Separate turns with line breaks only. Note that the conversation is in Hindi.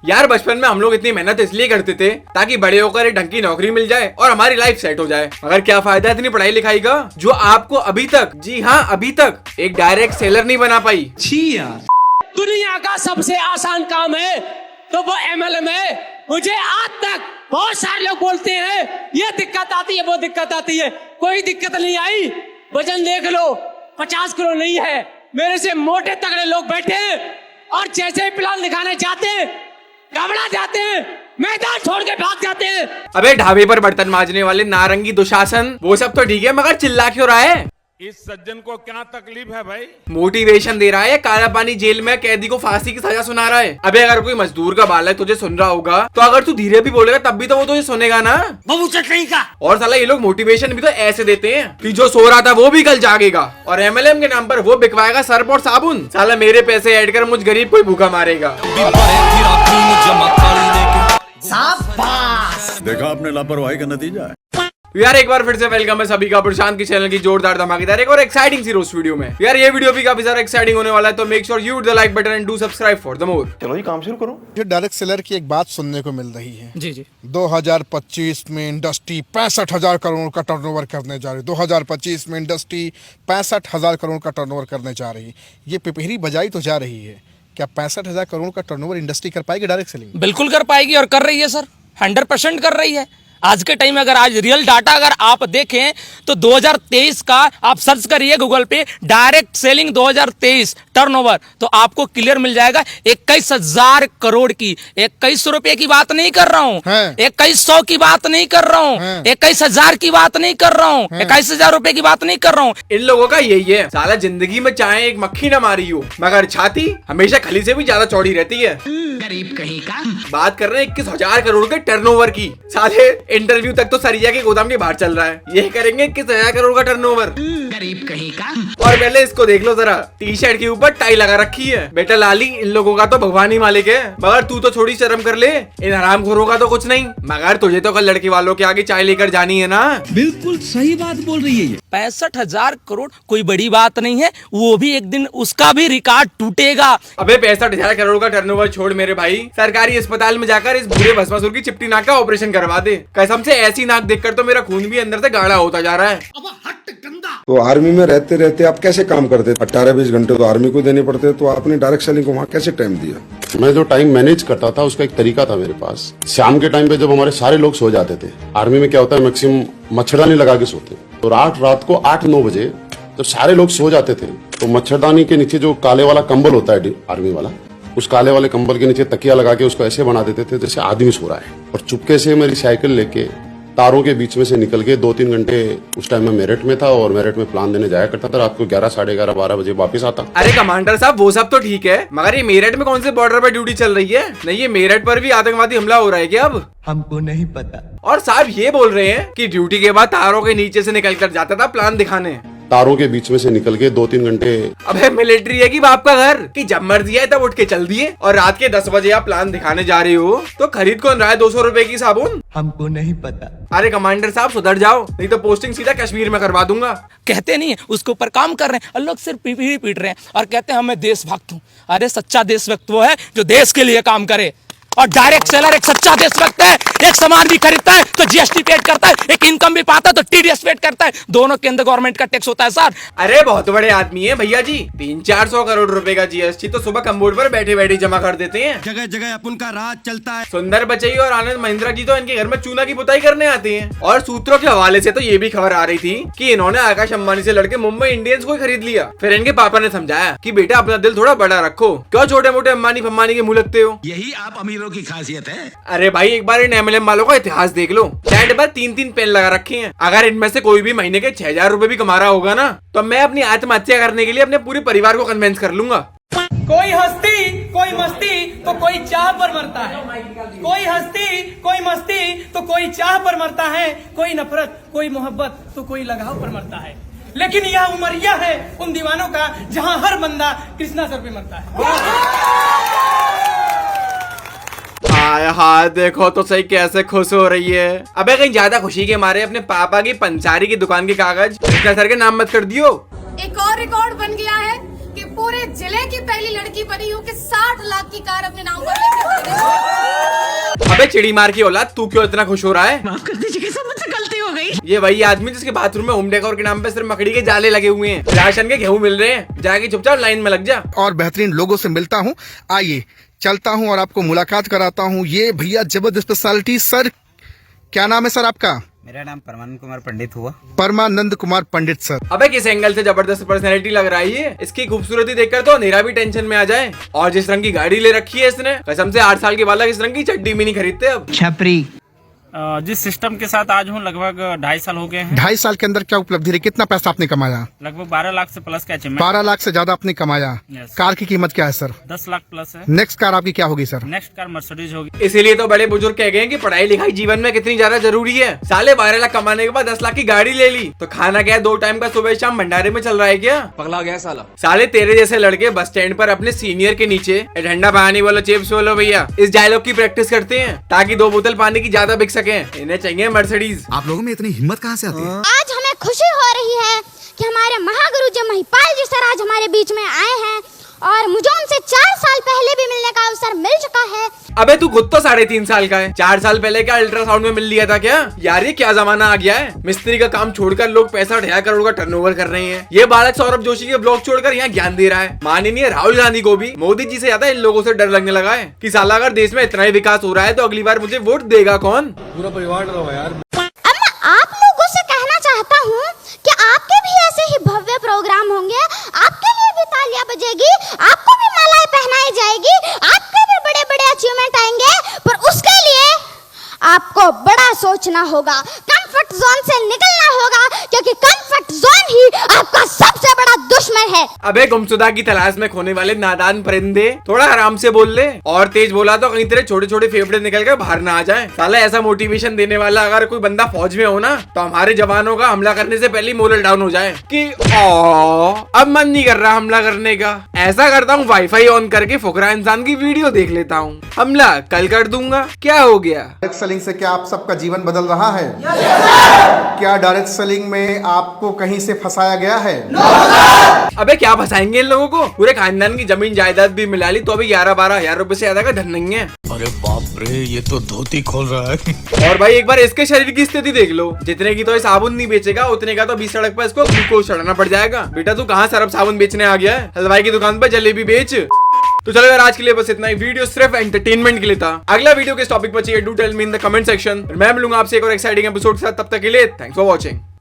यार बचपन में हम लोग इतनी मेहनत इसलिए करते थे ताकि बड़े होकर एक ढंग की नौकरी मिल जाए और हमारी लाइफ सेट हो जाए। मगर क्या फायदा इतनी पढ़ाई लिखाई का जो आपको अभी तक, जी हाँ अभी तक, एक डायरेक्ट सेलर नहीं बना पाई। छी यार,
दुनिया का सबसे आसान काम है तो वो MLM है। मुझे आज तक बहुत सारे लोग बोलते हैं ये दिक्कत आती है वो दिक्कत आती है, कोई दिक्कत नहीं आई। वजन देख लो 50 किलो नहीं है, मेरे से मोटे तगड़े लोग बैठे हैं और जैसे ही प्लान दिखाने जाते हैं घबरा जाते हैं, मैदान छोड़ के भाग जाते हैं।
अबे ढाबे पर बर्तन मांजने वाले नारंगी दुशासन वो सब तो ठीक है, मगर चिल्ला क्यों रहा है?
इस सज्जन को क्या तकलीफ है भाई?
मोटिवेशन दे रहा है, काला पानी जेल में कैदी को फांसी की सजा सुना रहा है। अबे अगर कोई मजदूर का बालक तुझे सुन रहा होगा तो अगर तू धीरे भी बोलेगा तब भी तो वो तुझे सुनेगा ना। और साला ये लोग मोटिवेशन भी तो ऐसे देते हैं कि जो सो रहा था वो भी कल जागेगा और MLM के नाम पर वो बिकवाएगा सर्फ और साबुन। साला मेरे पैसे ऐड कर मुझ गरीब कोई भूखा मारेगा।
देखा आपने लापरवाही का नतीजा है।
यार एक बार फिर से वेलकम है सभी का प्रशांत की चैनल की जोरदार धमाकेदार एक और एक्साइटिंग सी रोस्ट वीडियो में। यार ये वीडियो भी काफी ज्यादा एक्साइटिंग होने वाला है, तो make sure you hit the like button and do subscribe for the more.
चलो ये काम शुरू करो।
ये डायरेक्ट सेलर की एक बात सुनने को मिल रही है।
जी
2025 में इंडस्ट्री 65,000 करोड़ का टर्नओवर करने जा रही है। 2025 में इंडस्ट्री 65,000 करोड़ का टर्नओवर करने जा रही है। ये पिपहरी बजाई तो जा रही है, क्या 65,000 करोड़ का टर्नओवर इंडस्ट्री कर पाएगी डायरेक्ट सेलिंग?
बिल्कुल कर पाएगी और कर रही है सर, 100% कर रही है। आज के टाइम में अगर आज रियल डाटा अगर आप देखें तो 2023 का आप सर्च करिए गूगल पे डायरेक्ट सेलिंग 2023 टर्नओवर, तो आपको क्लियर मिल जाएगा 21,000 करोड़ की। 2100 रुपए की बात नहीं कर रहा हूँ, 2100 की बात नहीं कर रहा हूँ, 21,000 की बात नहीं कर रहा हूँ, 21,000 रुपए की बात नहीं कर रहा हूँ।
इन लोगों का यही है, साला जिंदगी में चाहे एक मक्खी न मारी हो मगर छाती हमेशा खली से भी ज्यादा चौड़ी रहती है।
गरीब कहीं का।
बात कर रहे हैं 21,000 करोड़ के टर्नओवर की। साले इंटरव्यू तक तो सरिया के गोदाम के बाहर चल रहा है, ये करेंगे 21,000 करोड़ का टर्नओवर।
गरीब कहीं का।
और पहले इसको देख लो जरा, टी शर्ट के ऊपर टाई लगा रखी है। बेटा लाली इन लोगों का तो भगवान ही मालिक है, मगर तू तो थोड़ी शर्म कर ले, इन हरामखोरों का तो कुछ नहीं। मगर तुझे तो कल लड़की वालों के आगे चाय लेकर जानी है ना।
बिल्कुल सही बात बोल रही है ये।
65,000 करोड़ कोई बड़ी बात नहीं है, वो भी एक दिन उसका भी रिकॉर्ड टूटेगा।
अबे 65,000 करोड़ का टर्नओवर छोड़ मेरे भाई, सरकारी अस्पताल में जाकर इस बूढ़े भस्मासुर की चिपटी नाक का ऑपरेशन करवा दे। कसम से ऐसी नाक देखकर तो मेरा खून भी अंदर से गाढ़ा होता जा रहा है।
तो आर्मी में रहते रहते आप कैसे काम करते? 18-20 घंटे तो आर्मी को देने पड़ते, तो आपने डायरेक्ट सेलिंग को वहाँ कैसे टाइम दिया?
मैं जो टाइम मैनेज करता था उसका एक तरीका था मेरे पास। शाम के टाइम पे जब हमारे सारे लोग सो जाते थे, आर्मी में क्या होता है मैक्सिमम मच्छरदानी लगा के सोते, तो रात को 8-9 बजे जब सारे लोग सो जाते थे तो मच्छरदानी के नीचे जो काले वाला कंबल होता है आर्मी वाला, उस काले वाले कंबल के नीचे तकिया लगा के उसको ऐसे बना देते थे जैसे आदमी सो रहा है, और चुपके से मेरी साइकिल लेके तारों के बीच में से निकल के 2-3 घंटे उस टाइम में मेरठ में था और मेरठ में प्लान देने जाया करता था। रात को 11, साढ़े 11, 12 बजे वापस आता।
अरे कमांडर साहब वो सब तो ठीक है, मगर ये मेरठ में कौन से बॉर्डर पर ड्यूटी चल रही है? नहीं ये मेरठ पर भी आतंकवादी हमला हो रहा है क्या अब?
हमको नहीं पता।
और साहब ये बोल रहे हैं कि ड्यूटी के बाद तारों के नीचे से निकल कर जाता था प्लान दिखाने।
तारों के बीच में से निकल के 2-3 घंटे।
अबे मिलिट्री है कि बाप का घर कि जब मर्जी है तब उठ के चल दिए, और रात के 10 बजे आप प्लान दिखाने जा रहे हो तो खरीद कौन रहा है 200 रुपए की साबुन?
हमको नहीं पता।
अरे कमांडर साहब सुधर जाओ, नहीं तो पोस्टिंग सीधा कश्मीर में करवा दूंगा।
कहते नहीं है उसके ऊपर काम कर रहे हैं और लोग सिर्फ पीढ़ी पीट रहे हैं और कहते हैं मैं देशभक्त हूँ। अरे सच्चा देशभक्त वो है जो देश के लिए काम करे, और डायरेक्ट सेलर एक सच्चा देशभक्त है। एक सामान भी खरीदता है तो जीएसटी पेड करता है, एक इनकम भी पाता है तो टीडीएस पेड करता है, दोनों के अंदर गवर्नमेंट का टैक्स होता है सर।
अरे बहुत बड़े आदमी है भैया जी, 300-400 करोड़ रुपए का जीएसटी तो सुबह कम्बोर्ड पर बैठे बैठे जमा कर देते हैं।
जगह जगह अपन का राज चलता है।
सुंदर बचई और आनंद महिंद्रा जी तो इनके घर में चूना की पुताई करने आते हैं। और सूत्रों के हवाले से तो ये भी खबर आ रही थी कि इन्होंने आकाश अंबानी से लड़के मुंबई इंडियंस को खरीद लिया। फिर इनके पापा ने समझाया कि बेटा अपना दिल थोड़ा बड़ा रखो, क्यों छोटे मोटे अंबानी फम्बानी के मुंह लगते हो?
यही आप अमीरों की खासियत है।
अरे भाई एक बार इन MLM वालों का इतिहास देख लो, शर्ट पर 3-3 पेन लगा रखे हैं। अगर इनमें से कोई भी महीने के 6,000 रुपए भी कमा रहा होगा ना, तो मैं अपनी आत्महत्या करने के लिए अपने पूरे परिवार को कन्विंस कर लूंगा।
कोई हस्ती कोई मस्ती तो कोई चाह पर मरता है, कोई हस्ती कोई मस्ती तो कोई चाह पर मरता है, कोई नफरत कोई मोहब्बत तो कोई लगाव पर मरता है, लेकिन यह उमरिया है उन दीवानों का जहां हर बंदा कृष्णा सर पे मरता है।
हाँ देखो तो सही कैसे खुश हो रही है। अबे कहीं ज्यादा खुशी के मारे अपने पापा की पंसारी की दुकान के कागज कृष्णा सर के नाम मत कर दियो।
एक और रिकॉर्ड बन गया है कि पूरे जिले की पहली लड़की बनी हो कि 60 लाख की कार अपने नाम पर लेकर
अबे चिड़ी मार की औलाद, तू क्यों इतना खुश हो रहा है?
माफ कर दीजिए सर, मुझसे गलती हो गई।
ये वही आदमी जिसके बाथरूम में होम डेकोर के नाम पे सिर्फ मकड़ी के जाले लगे हुए हैं, राशन के गेहूं मिल रहे हैं, जाके चुपचाप लाइन में लग जा।
और बेहतरीन लोगों से मिलता हूँ। आइए चलता हूँ और आपको मुलाकात कराता हूँ। ये भैया जबरदस्त स्पेशलिटी। सर क्या नाम है सर आपका?
मेरा नाम परमानंद कुमार पंडित हुआ।
परमानंद कुमार पंडित सर।
अबे किस एंगल से जबरदस्त पर्सनैलिटी लग रहा है ये। इसकी खूबसूरती देखकर तो अंधेरा भी टेंशन में आ जाए। और जिस रंग की गाड़ी ले रखी है इसने, कसम से 8 साल के बालक इस रंग की चड्डी भी नहीं खरीदते अब।
छपरी।
जिस सिस्टम के साथ आज हूँ लगभग 2.5 साल हो गए हैं।
2.5 साल के अंदर क्या उपलब्धि रही? कितना पैसा आपने कमाया?
लगभग 12 लाख से प्लस का अचीवमेंट।
12 लाख से ज्यादा आपने कमाया। कार की कीमत क्या है सर?
10 लाख प्लस है।
नेक्स्ट कार आपकी क्या होगी सर?
नेक्स्ट कार मर्सिडीज होगी।
इसीलिए तो बड़े बुजुर्ग कह गए हैं कि पढ़ाई लिखाई जीवन में कितनी ज्यादा जरूरी है। साले 12 लाख कमाने के बाद 10 लाख की गाड़ी ले ली तो खाना क्या 2 टाइम का सुबह शाम भंडारे में चल रहा है क्या?
पगला गया साला।
साले तेरे जैसे लड़के बस स्टैंड पर अपने सीनियर के नीचे ठंडा पानी बोलो चिप्स बोलो भैया इस डायलॉग की प्रैक्टिस करते हैं ताकि 2 बोतल पानी की ज्यादा बिक सके। इन्हें चाहिए मर्सिडीज।
आप लोगों में इतनी हिम्मत कहाँ से आती है?
आज हमें खुशी हो रही है कि हमारे महागुरु जी महिपाल जी सर आज हमारे बीच में आए हैं और मुझे उनसे 4 साल पहले भी मिलने का अवसर मिल चुका है।
अबे तू खुद तो 3.5 साल का है, 4 साल पहले क्या अल्ट्रासाउंड में मिल लिया था क्या? यार ये क्या जमाना आ गया है। मिस्त्री का काम छोड़कर लोग पैसा 2.5 करोड़ का टर्नओवर कर रहे हैं। ये बालक सौरभ जोशी के ब्लॉग छोड़कर यहाँ ज्ञान दे रहा है। माननीय राहुल गांधी को भी मोदी जी से ज्यादा इन लोगों से डर लगने लगा है कि साला अगर देश में इतना ही विकास हो रहा है तो अगली बार मुझे वोट देगा कौन?
पूरा परिवार रहो यार।
अब मैं आप लोगों से कहना चाहता हूँ कि आपके भी ऐसे ही भव्य प्रोग्राम होंगे, आपके लिए भी तालियां बजेगी, आपको भी मालाएं पहनाई जाएगी, आपके भी बड़े बड़े अचीवमेंट आएंगे, पर उसके लिए आपको बड़ा सोचना होगा, कंफर्ट जोन से निकलना होगा क्योंकि कंफर्ट जोन ही आपका सबसे बड़ा दुश्मन है।
अबे गुमशुदा की तलाश में खोने वाले नादान परिंदे, थोड़ा आराम से बोल ले। और तेज बोला तो कहीं तेरे छोटे छोटे फेफड़े निकल कर बाहर ना आ जाए। साला ऐसा मोटिवेशन देने वाला अगर कोई बंदा फौज में हो ना तो हमारे जवानों का हमला करने से पहले मोरल डाउन हो जाए कि अब मन नहीं कर रहा हमला करने का। ऐसा करता हूँ वाईफाई ऑन करके फुकरा इंसान की वीडियो देख लेता हूँ, हमला कल कर दूंगा। क्या हो गया?
डायरेक्ट सेलिंग से क्या आप सबका जीवन बदल रहा है? क्या डायरेक्ट सेलिंग में आपको कहीं से फंसाया गया है?
अबे क्या फंसाएंगे इन लोगों को? पूरे खानदान की जमीन जायदाद भी मिला ली तो अभी 11-12 हजार रुपए से ज्यादा का धन नहीं है।
अरे बाप रे, ये तो धोती खोल रहा है।
और भाई एक बार इसके शरीर की स्थिति देख लो, जितने की तो ये साबुन नहीं बेचेगा उतने का तो 20 सड़क पर इसको ग्लूकोज चढ़ाना पड़ जाएगा। बेटा तू कहाँ सरफ साबुन बेचने आ गया है? हलवाई की दुकान पर जलेबी बेच। तो चलो यार आज के लिए बस इतना ही। वीडियो सिर्फ एंटरटेनमेंट के लिए था। अगला वीडियो किस टॉपिक पर चाहिए do tell me in the comment section. मैं मिलूंगा आपसे एक और एक्साइटिंग एपिसोड के साथ। तब तक के लिए थैंक्स फॉर वॉचिंग।